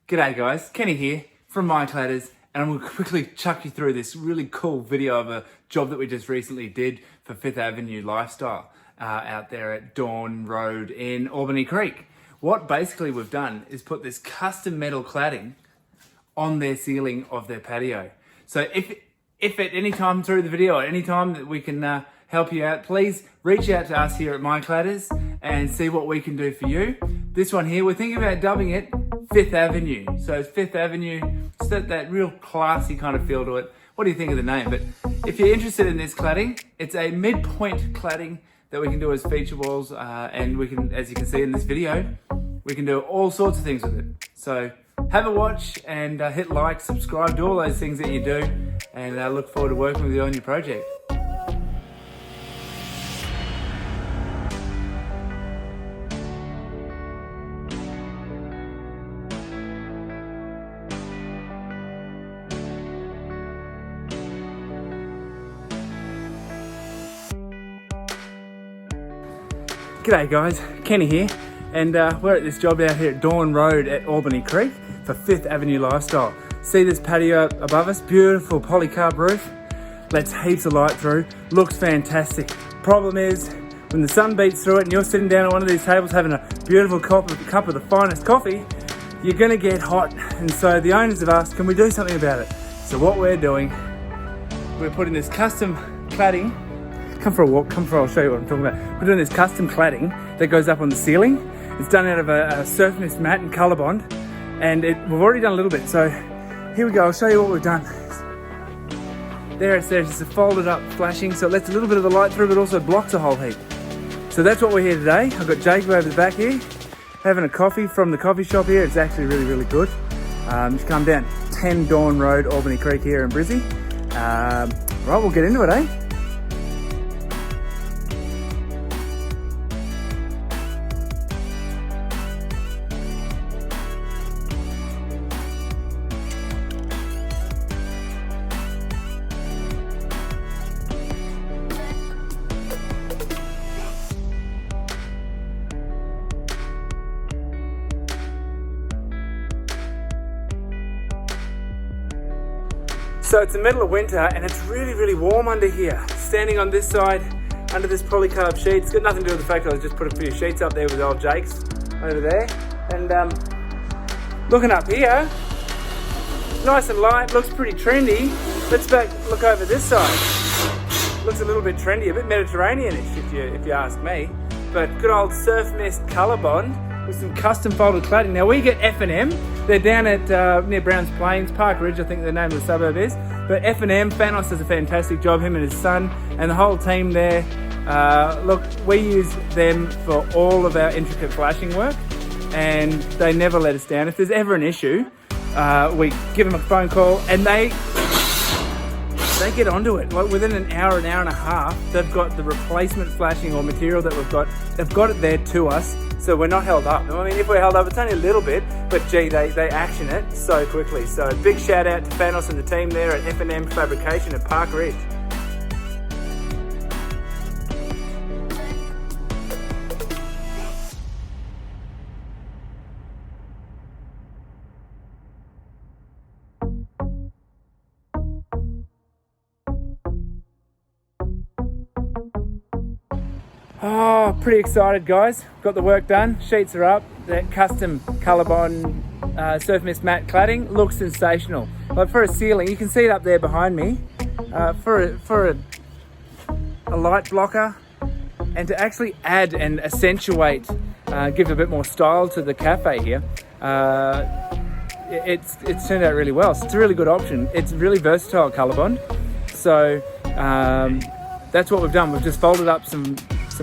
G'day guys, Kenny here from MyCladders, and I'm going to quickly chuck you through this really cool video of a job that we just recently did for 5th Avenue Lifestyle out there at Dawn Road in Albany Creek. What basically we've done is put this custom metal cladding on their ceiling of their patio. So if at any time through the video, at any time that we can help you out, please reach out to us here at MyCladders and see what we can do for you. This one here, we're thinking about dubbing it 5th Avenue. So it's 5th Avenue, it's that real classy kind of feel to it. What do you think of the name? But if you're interested in this cladding, it's a midpoint cladding that we can do as feature walls, and we can, as you can see in this video, we can do all sorts of things with it. So have a watch and hit like, subscribe, do all those things that you do, and I look forward to working with you on your project. G'day guys, Kenny here, and we're at this job out here at Dawn Road at Albany Creek for 5th Avenue Lifestyle. See this patio above us? Beautiful polycarb roof, lets heaps of light through, looks fantastic. Problem is, when the sun beats through it and you're sitting down at one of these tables having a beautiful cup of the finest coffee, you're gonna get hot. And so the owners have asked, can we do something about it? So what we're doing, we're putting this custom cladding. Come for a walk, I'll show you what I'm talking about. We're doing this custom cladding that goes up on the ceiling. It's done out of a Surfmist Matt and Colorbond, and we've already done a little bit. So here we go, I'll show you what we've done. There it's there, it's a folded up flashing, so it lets a little bit of the light through, but also blocks a whole heap. So that's what we're here today. I've got Jacob over the back here, having a coffee from the coffee shop here. It's actually really, really good. Just come down 10 Dawn Road, Albany Creek here in Brizzy. Right, we'll get into it, eh? So it's the middle of winter and it's really, really warm under here. Standing on this side, under this polycarb sheet. It's got nothing to do with the fact that I just put a few sheets up there with old Jake's over there. And looking up here, nice and light, looks pretty trendy. Let's look over this side. Looks a little bit trendy, a bit Mediterranean-ish if you ask me. But good old Surfmist Colorbond with some custom folded cladding. Now we get F&M. They're down at near Browns Plains, Park Ridge, I think the name of the suburb is. But F&M, Thanos does a fantastic job, him and his son, and the whole team there. Look, we use them for all of our intricate flashing work, and they never let us down. If there's ever an issue, we give them a phone call, and they get onto it. Like within an hour and a half, they've got the replacement flashing or material that we've got. They've got it there to us, so we're not held up. I mean, if we're held up, it's only a little bit, but gee, they action it so quickly. So big shout out to Thanos and the team there at F&M Fabrication at Park Ridge. Oh, pretty excited guys. Got the work done, sheets are up. That custom Colorbond Surfmist Matt cladding looks sensational. Like for a ceiling, you can see it up there behind me. For a light blocker, and to actually add and accentuate, give a bit more style to the cafe here, it's turned out really well. So it's a really good option. It's really versatile Colorbond. So that's what we've done. We've just folded up some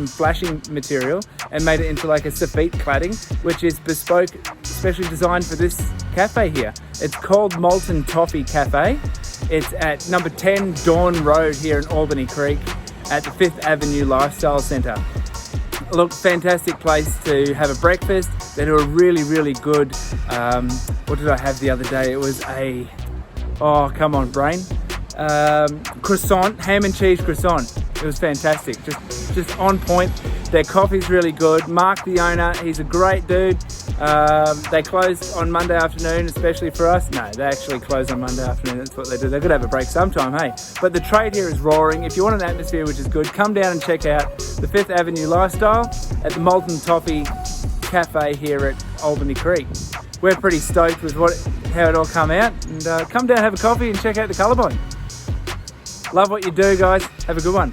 flashing material and made it into like a Surfmist cladding, which is bespoke, especially designed for this cafe here. It's called Molten Toffee Cafe. It's at number 10 Dawn Road here in Albany Creek at the 5th Avenue Lifestyle Centre. Look, fantastic place to have a breakfast. They do a really, really good, what did I have the other day? It was a, oh, come on, brain. Croissant, ham and cheese croissant. It was fantastic, just on point. Their coffee's really good. Mark, the owner, he's a great dude. They close on Monday afternoon, especially for us. No, they actually close on Monday afternoon. That's what they do. They've got to have a break sometime, hey? But the trade here is roaring. If you want an atmosphere which is good, come down and check out the 5th Avenue Lifestyle at the Molten Toffee Cafe here at Albany Creek. We're pretty stoked with how it all come out. And come down, have a coffee and check out the Colorbond. Love what you do, guys. Have a good one.